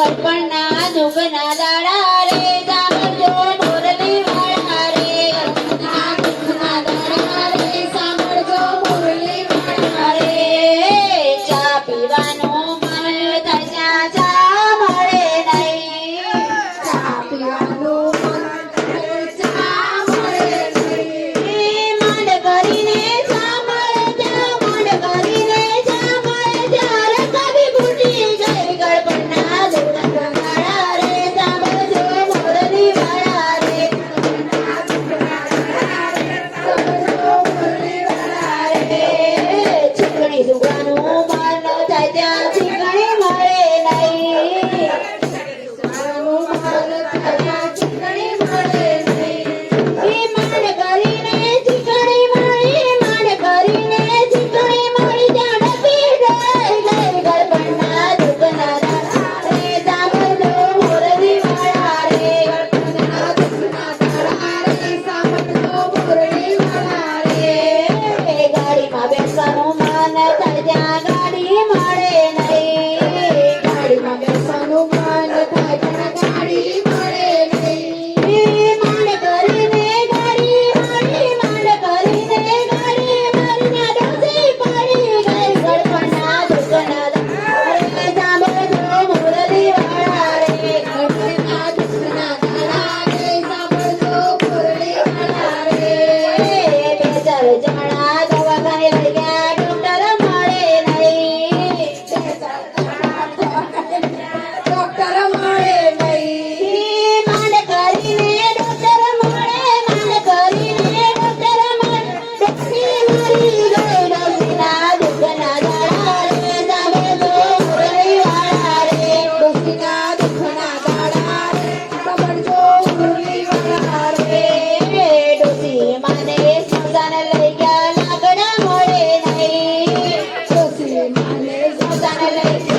ગળપણના દુઃખના દાડા રે સાંભળજો મુરલી વાળા રે ગળપણના દુઃખના દાડા રે સાંભળજો મુરલી વાળા રે ચા પીવાનું મન થાય ચા મળે નહીં ચા પીવાનું મન થાય ચા મળે નહીં માંડ કરીને ચા મળે ચા માંડ કરીને ચા મળે ત્યારે કભી ભૂટી ગઈ ગળપણના દુઃખના દાડા રે સાંભળજો મુરલી વાળા રે ગળપણના દુઃખના દાડા રે સાંભળજો મુરલી વાળા રે ચીકણી સુગાનું મન થાય ત્યાં ચીકણી મળે નહીં સુગાનું મન થાય ત્યાં ચીકણી મળે નહીં માંડ કરીને ચીકણી મળી માંડ કરીને ચીકણી મળી ત્યાં ડબી ગઈ ગળપણના દુઃખના દાડા રે સાંભળજો મુરલી વાળા રે ગળપણના દુઃખના દાડા રે સાંભળજો મુરલી વાળા રે ગાડીમાં બેસવાનું મન થાય ત્યાં ગાડી મળે નહીં ગાડીમાં બેસવાનું મન થાય ત્યાં ગાડી મળે નહીં માંડ કરીને ગાડી મળી માંડ કરીને ગાડી મળી ત્યાં ડોસી પડી ગઈ ગળપણના દુઃખના દાડા રે સાંભળજો મુરલી વાળા રે ગળપણના દુઃખના દાડા રે સાંભળજો મુરલી વાળા રે બે ચાર જણા દવાખાને લઈ ગયા ડોક્ટર મળે નહીં બે ચાર જણા દવાખાને ડોક્ટર મળે નહીં માંડ કરીને ડોક્ટર મળે માંડ કરીને ડોક્ટર મળે ડોસી મરી ગઈ ડોસીના દુઃખના દાડા રે સાંભળજો મુરલી વાળા રે ડોસીના દુઃખના દાડા રે સાંભળજો મુરલી વાળા રે ડોસી માને સ્મશાન લઈ ગયા લાકડા મળે નહીં ડોસી માને સ્મશાન લઈ